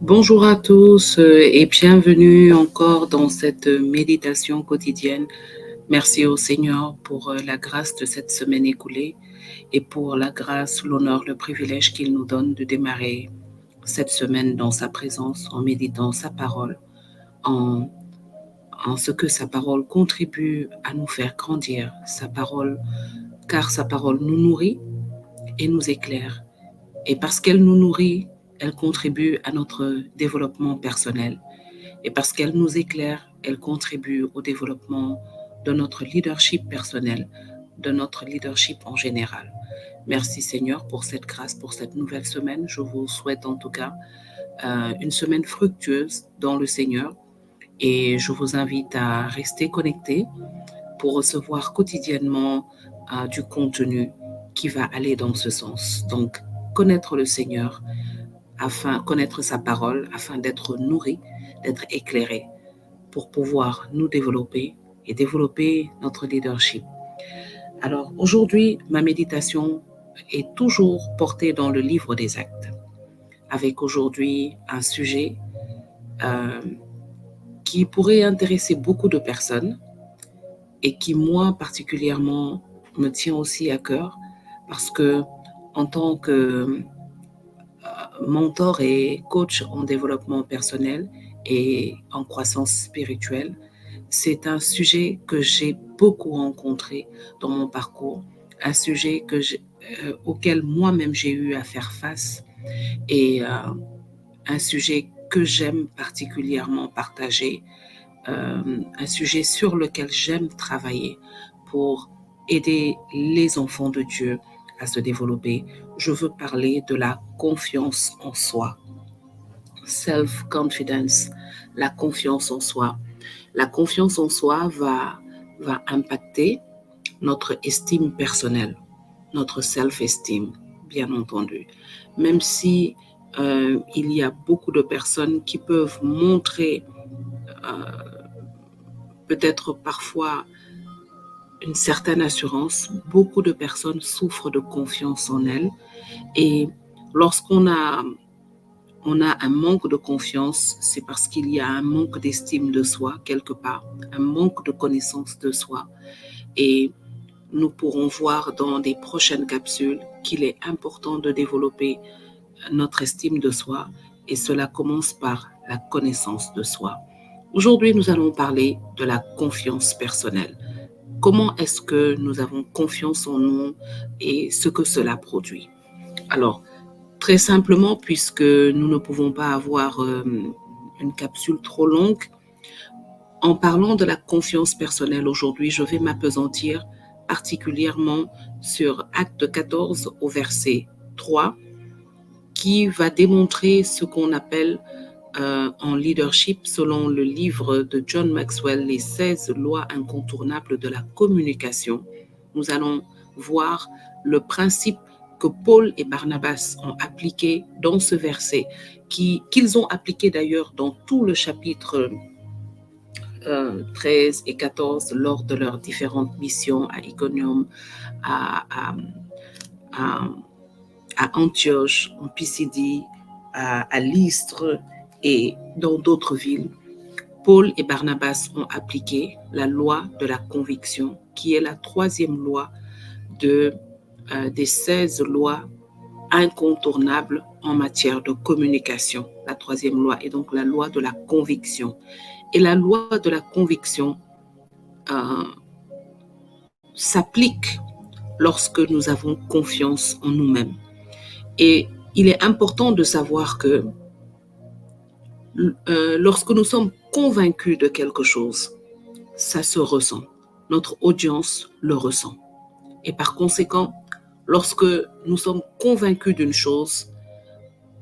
Bonjour à tous et bienvenue encore dans cette méditation quotidienne. Merci au Seigneur pour la grâce de cette semaine écoulée et pour la grâce, l'honneur, le privilège qu'il nous donne de démarrer cette semaine dans sa présence en méditant sa parole, en, en ce que sa parole contribue à nous faire grandir, sa parole, car sa parole nous nourrit et nous éclaire. Et parce qu'elle nous nourrit, elle contribue à notre développement personnel. Et parce qu'elle nous éclaire, elle contribue au développement de notre leadership personnel, de notre leadership en général. Merci Seigneur pour cette grâce, pour cette nouvelle semaine. Je vous souhaite en tout cas une semaine fructueuse dans le Seigneur et je vous invite à rester connectés pour recevoir quotidiennement du contenu qui va aller dans ce sens. Donc, connaître le Seigneur, connaître sa parole, afin d'être nourri, d'être éclairé, pour pouvoir nous développer et développer notre leadership. Alors, aujourd'hui, ma méditation est toujours portée dans le livre des Actes, avec aujourd'hui un sujet euh, qui pourrait intéresser beaucoup de personnes et qui, moi, particulièrement, me tient aussi à cœur parce que, en tant que mentor et coach en développement personnel et en croissance spirituelle, c'est un sujet que j'ai beaucoup rencontré dans mon parcours, un sujet auquel moi-même j'ai eu à faire face et un sujet que j'aime particulièrement partager, un sujet sur lequel j'aime travailler pour aider les enfants de Dieu à se développer. Je veux parler de la confiance en soi, self-confidence, la confiance en soi. La confiance en soi va impacter notre estime personnelle, notre self-esteem, bien entendu. Même si il y a beaucoup de personnes qui peuvent montrer peut-être parfois une certaine assurance, beaucoup de personnes souffrent de confiance en elles et lorsqu'on a on a un manque de confiance, c'est parce qu'il y a un manque d'estime de soi quelque part, un manque de connaissance de soi. Et nous pourrons voir dans des prochaines capsules qu'il est important de développer notre estime de soi et cela commence par la connaissance de soi. Aujourd'hui, nous allons parler de la confiance personnelle. Comment est-ce que nous avons confiance en nous et ce que cela produit? Alors, très simplement, puisque nous ne pouvons pas avoir une capsule trop longue, en parlant de la confiance personnelle aujourd'hui, je vais m'appesantir particulièrement sur Acte 14 au verset 3, qui va démontrer ce qu'on appelle en leadership, selon le livre de John Maxwell, les 16 lois incontournables de la communication. Nous allons voir le principe que Paul et Barnabas ont appliqué dans ce verset, qu'ils ont appliqué d'ailleurs dans tout le chapitre 13 et 14 lors de leurs différentes missions à Iconium, à, à, à, à Antioche, en Pisidie, à Lystre et dans d'autres villes. Paul et Barnabas ont appliqué la loi de la conviction, qui est la troisième loi des 16 lois incontournables en matière de communication. La troisième loi est donc la loi de la conviction. Et la loi de la conviction euh, s'applique lorsque nous avons confiance en nous-mêmes. Et il est important de savoir que lorsque nous sommes convaincus de quelque chose, ça se ressent. Notre audience le ressent. Et par conséquent, lorsque nous sommes convaincus d'une chose,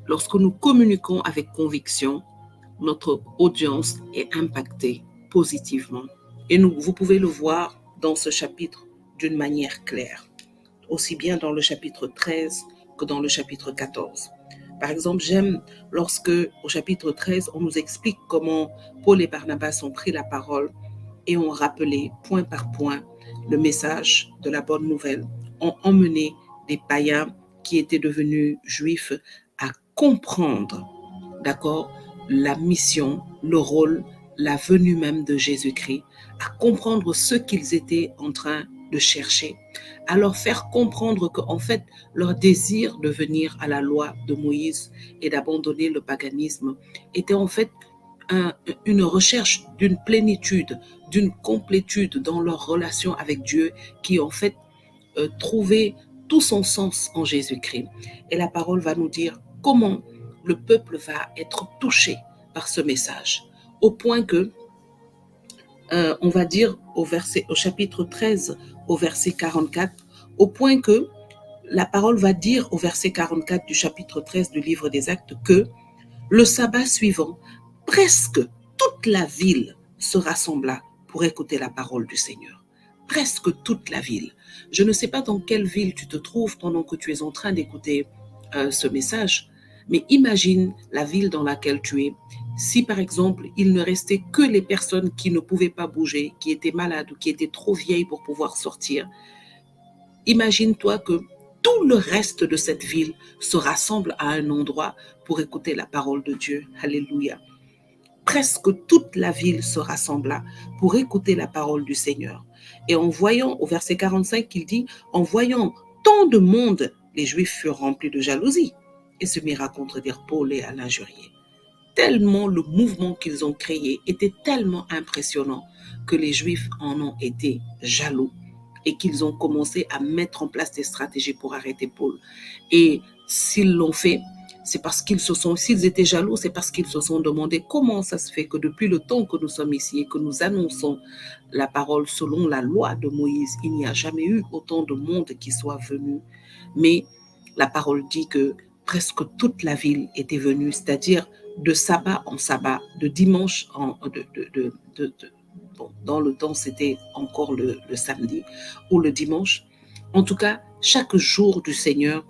lorsque nous communiquons avec conviction, notre audience est impactée positivement. Et vous pouvez le voir dans ce chapitre d'une manière claire, aussi bien dans le chapitre 13 que dans le chapitre 14. Par exemple, j'aime lorsque, au chapitre 13, on nous explique comment Paul et Barnabas ont pris la parole et ont rappelé point par point le message de la bonne nouvelle, ont emmené des païens qui étaient devenus juifs à comprendre d'accord, la mission, le rôle, la venue même de Jésus-Christ, à comprendre ce qu'ils étaient en train de chercher, à leur faire comprendre qu'en fait, leur désir de venir à la loi de Moïse et d'abandonner le paganisme était en fait une recherche d'une plénitude, d'une complétude dans leur relation avec Dieu qui en fait trouvait tout son sens en Jésus-Christ. Et la parole va nous dire comment le peuple va être touché par ce message, au point que, on va dire au chapitre 13, au verset 44, au point que la parole va dire au verset 44 du chapitre 13 du livre des Actes que le sabbat suivant, presque toute la ville se rassembla pour écouter la parole du Seigneur. Presque toute la ville. Je ne sais pas dans quelle ville tu te trouves pendant que tu es en train d'écouter ce message, mais imagine la ville dans laquelle tu es. Si par exemple, il ne restait que les personnes qui ne pouvaient pas bouger, qui étaient malades ou qui étaient trop vieilles pour pouvoir sortir, imagine-toi que tout le reste de cette ville se rassemble à un endroit pour écouter la parole de Dieu. Alléluia. Presque toute la ville se rassembla pour écouter la parole du Seigneur. Et en voyant, au verset 45, il dit, en voyant tant de monde, les Juifs furent remplis de jalousie et se mirent à contredire Paul et à l'injurier. Tellement le mouvement qu'ils ont créé était tellement impressionnant que les Juifs en ont été jaloux et qu'ils ont commencé à mettre en place des stratégies pour arrêter Paul. Et s'ils l'ont fait, c'est parce s'ils étaient jaloux, c'est parce qu'ils se sont demandé comment ça se fait que depuis le temps que nous sommes ici et que nous annonçons la parole selon la loi de Moïse, il n'y a jamais eu autant de monde qui soit venu. Mais la parole dit que presque toute la ville était venue, c'est-à-dire de sabbat en sabbat, de dimanche bon, dans le temps c'était encore le samedi ou le dimanche. En tout cas, chaque jour du Seigneur,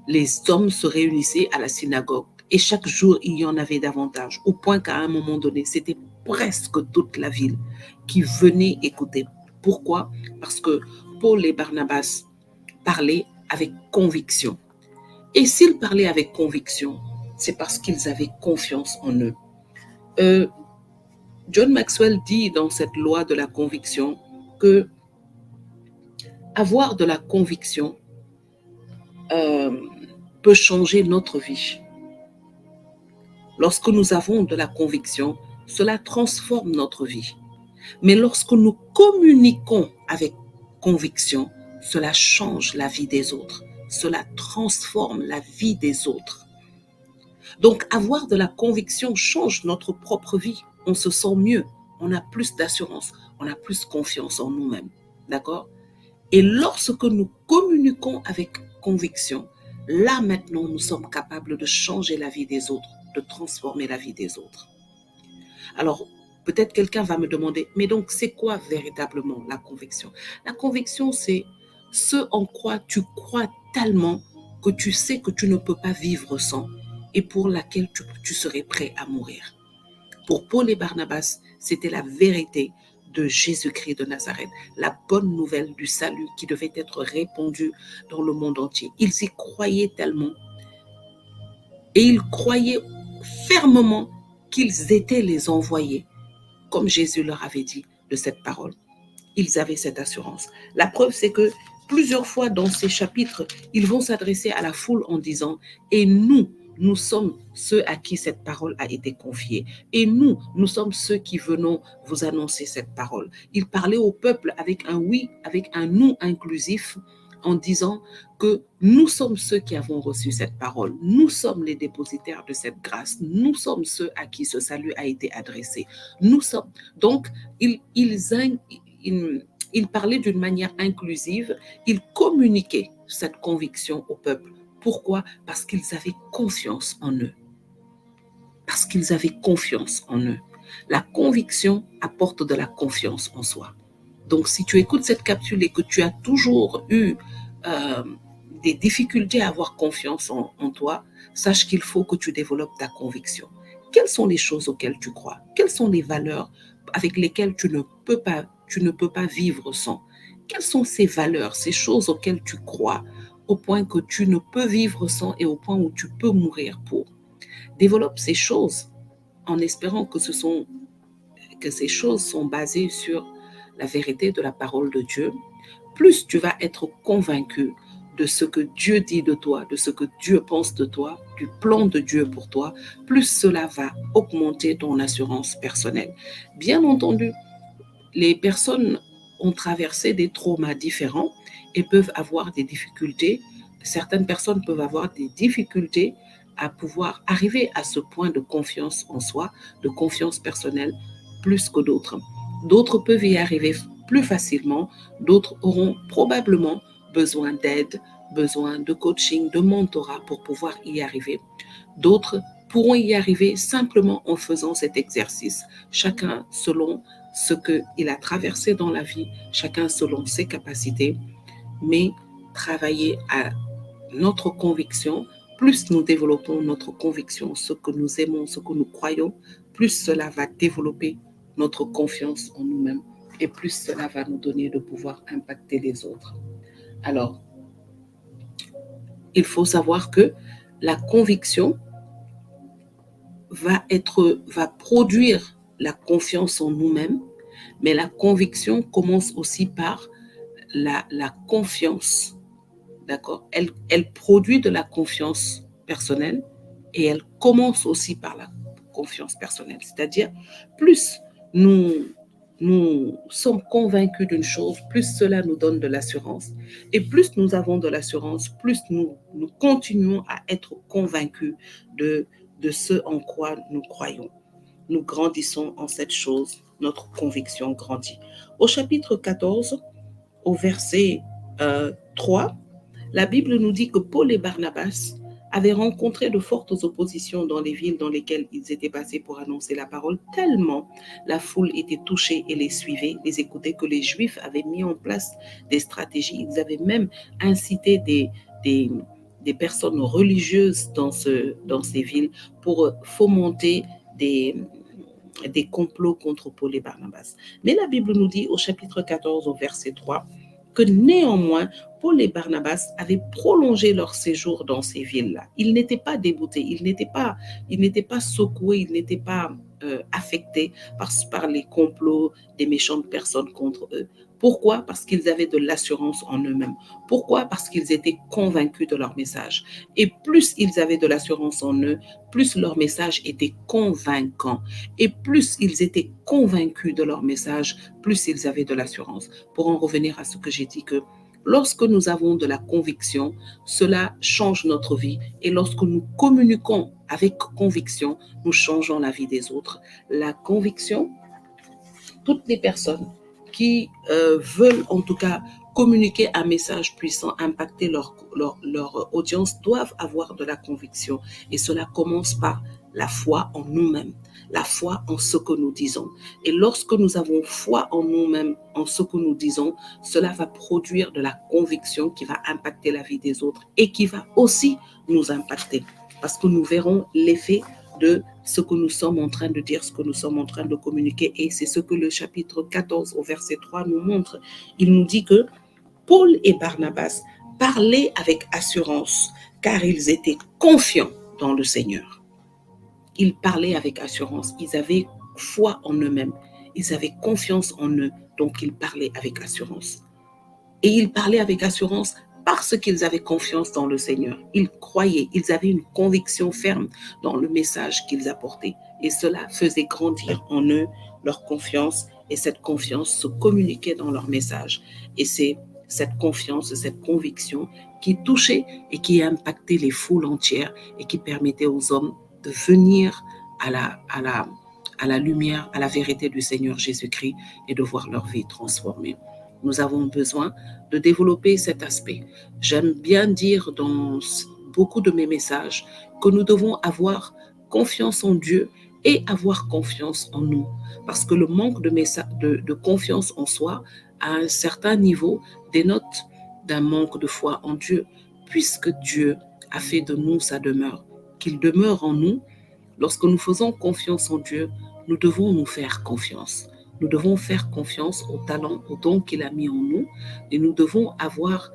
les hommes se réunissaient à la synagogue et chaque jour il y en avait davantage, au point qu'à un moment donné, c'était presque toute la ville qui venait écouter. Pourquoi? Parce que Paul et Barnabas parlaient avec conviction. Et s'ils parlaient avec conviction, c'est parce qu'ils avaient confiance en eux. John Maxwell dit dans cette loi de la conviction que avoir de la conviction peut changer notre vie. Lorsque nous avons de la conviction, cela transforme notre vie. Mais lorsque nous communiquons avec conviction, cela change la vie des autres. Cela transforme la vie des autres. Donc, avoir de la conviction change notre propre vie. On se sent mieux, on a plus d'assurance, on a plus confiance en nous-mêmes. D'accord? Et lorsque nous communiquons avec conviction, là maintenant, nous sommes capables de changer la vie des autres, de transformer la vie des autres. Alors, peut-être quelqu'un va me demander, mais donc c'est quoi véritablement la conviction? La conviction, c'est ce en quoi tu crois tellement que tu sais que tu ne peux pas vivre sans et pour laquelle tu serais prêt à mourir. Pour Paul et Barnabas, c'était la vérité de Jésus-Christ de Nazareth, la bonne nouvelle du salut qui devait être répandue dans le monde entier. Ils y croyaient tellement et ils croyaient fermement qu'ils étaient les envoyés, comme Jésus leur avait dit de cette parole. Ils avaient cette assurance. La preuve, c'est que plusieurs fois dans ces chapitres, ils vont s'adresser à la foule en disant « Et nous sommes ceux à qui cette parole a été confiée. Et nous sommes ceux qui venons vous annoncer cette parole. » Ils parlaient au peuple avec un oui, avec un nous inclusif, en disant que nous sommes ceux qui avons reçu cette parole. Nous sommes les dépositaires de cette grâce. Nous sommes ceux à qui ce salut a été adressé. Nous sommes. Donc, ils parlaient d'une manière inclusive. Ils communiquaient cette conviction au peuple. Pourquoi? Parce qu'ils avaient confiance en eux. Parce qu'ils avaient confiance en eux. La conviction apporte de la confiance en soi. Donc, si tu écoutes cette capsule et que tu as toujours eu des difficultés à avoir confiance en toi, sache qu'il faut que tu développes ta conviction. Quelles sont les choses auxquelles tu crois? Quelles sont les valeurs avec lesquelles tu ne peux pas vivre sans? Quelles sont ces valeurs, ces choses auxquelles tu crois au point que tu ne peux vivre sans et au point où tu peux mourir pour? Développe ces choses en espérant que ces choses sont basées sur la vérité de la parole de Dieu. Plus tu vas être convaincu de ce que Dieu dit de toi, de ce que Dieu pense de toi, du plan de Dieu pour toi, plus cela va augmenter ton assurance personnelle. Bien entendu, les personnes ont traversé des traumas différents et peuvent avoir des difficultés. Certaines personnes peuvent avoir des difficultés à pouvoir arriver à ce point de confiance en soi, de confiance personnelle, plus que d'autres. D'autres peuvent y arriver plus facilement, d'autres auront probablement besoin d'aide, besoin de coaching, de mentorat pour pouvoir y arriver. D'autres pourront y arriver simplement en faisant cet exercice, chacun selon ce qu'il a traversé dans la vie, chacun selon ses capacités, mais travailler à notre conviction. Plus nous développons notre conviction, ce que nous aimons, ce que nous croyons, plus cela va développer notre confiance en nous-mêmes et plus cela va nous donner de pouvoir impacter les autres. Alors, il faut savoir que la conviction va produire la confiance en nous-mêmes, mais la conviction commence aussi par la confiance. D'accord? Elle produit de la confiance personnelle et elle commence aussi par la confiance personnelle. C'est-à-dire, plus nous, nous sommes convaincus d'une chose, plus cela nous donne de l'assurance. Et plus nous avons de l'assurance, plus nous continuons à être convaincus de ce en quoi nous croyons. Nous grandissons en cette chose, notre conviction grandit. Au chapitre 14, au verset 3, la Bible nous dit que Paul et Barnabas avaient rencontré de fortes oppositions dans les villes dans lesquelles ils étaient passés pour annoncer la parole, tellement la foule était touchée et les suivait, les écoutait, que les Juifs avaient mis en place des stratégies. Ils avaient même incité des personnes religieuses dans ces villes pour fomenter des complots contre Paul et Barnabas. Mais la Bible nous dit au chapitre 14, au verset 3, que néanmoins, Paul et Barnabas avaient prolongé leur séjour dans ces villes-là. Ils n'étaient pas déboutés, ils n'étaient pas secoués, ils n'étaient pas affectés par les complots des méchantes personnes contre eux. Pourquoi? Parce qu'ils avaient de l'assurance en eux-mêmes. Pourquoi? Parce qu'ils étaient convaincus de leur message. Et plus ils avaient de l'assurance en eux, plus leur message était convaincant. Et plus ils étaient convaincus de leur message, plus ils avaient de l'assurance. Pour en revenir à ce que j'ai dit, que lorsque nous avons de la conviction, cela change notre vie. Et lorsque nous communiquons avec conviction, nous changeons la vie des autres. La conviction, toutes les personnes qui veulent en tout cas communiquer un message puissant, impacter leur audience, doivent avoir de la conviction. Et cela commence par la foi en nous-mêmes, la foi en ce que nous disons. Et lorsque nous avons foi en nous-mêmes, en ce que nous disons, cela va produire de la conviction qui va impacter la vie des autres et qui va aussi nous impacter. Parce que nous verrons l'effet de ce que nous sommes en train de dire, ce que nous sommes en train de communiquer. Et c'est ce que le chapitre 14 au verset 3 nous montre. Il nous dit que Paul et Barnabas parlaient avec assurance, car ils étaient confiants dans le Seigneur. Ils parlaient avec assurance, ils avaient foi en eux-mêmes, ils avaient confiance en eux, donc ils parlaient avec assurance. Et ils parlaient avec assurance parce qu'ils avaient confiance dans le Seigneur. Ils croyaient, ils avaient une conviction ferme dans le message qu'ils apportaient. Et cela faisait grandir en eux leur confiance, et cette confiance se communiquait dans leur message. Et c'est cette confiance, cette conviction qui touchait et qui impactait les foules entières et qui permettait aux hommes de venir à la lumière, à la vérité du Seigneur Jésus-Christ et de voir leur vie transformée. Nous avons besoin de développer cet aspect. J'aime bien dire dans beaucoup de mes messages que nous devons avoir confiance en Dieu et avoir confiance en nous. Parce que le manque de confiance en soi, à un certain niveau, dénote d'un manque de foi en Dieu, puisque Dieu a fait de nous sa demeure. Qu'il demeure en nous. Lorsque nous faisons confiance en Dieu, nous devons nous faire confiance. Nous devons faire confiance au talent, au don qu'il a mis en nous, et nous devons avoir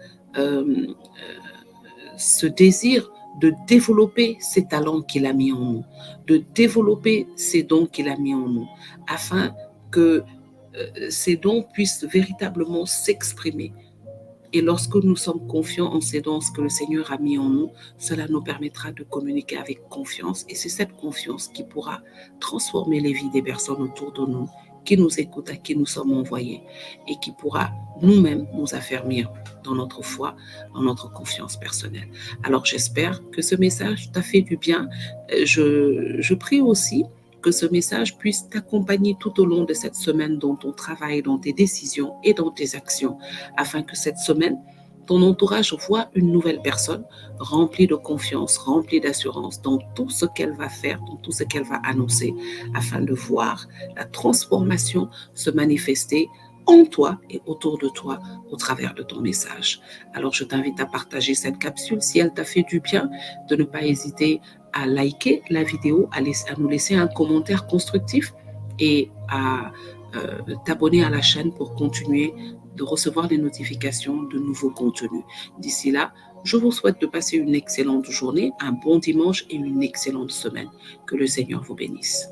ce désir de développer ces talents qu'il a mis en nous, de développer ces dons qu'il a mis en nous, afin que ces dons puissent véritablement s'exprimer. Et lorsque nous sommes confiants en ces dons que le Seigneur a mis en nous, cela nous permettra de communiquer avec confiance. Et c'est cette confiance qui pourra transformer les vies des personnes autour de nous, qui nous écoutent, à qui nous sommes envoyés, et qui pourra nous-mêmes nous affermir dans notre foi, dans notre confiance personnelle. Alors j'espère que ce message t'a fait du bien. Je prie aussi que ce message puisse t'accompagner tout au long de cette semaine dans ton travail, dans tes décisions et dans tes actions, afin que cette semaine, ton entourage voit une nouvelle personne remplie de confiance, remplie d'assurance dans tout ce qu'elle va faire, dans tout ce qu'elle va annoncer, afin de voir la transformation se manifester en toi et autour de toi au travers de ton message. Alors je t'invite à partager cette capsule si elle t'a fait du bien, de ne pas hésiter à liker la vidéo, à nous laisser un commentaire constructif et à t'abonner à la chaîne pour continuer de recevoir les notifications de nouveaux contenus. D'ici là, je vous souhaite de passer une excellente journée, un bon dimanche et une excellente semaine. Que le Seigneur vous bénisse.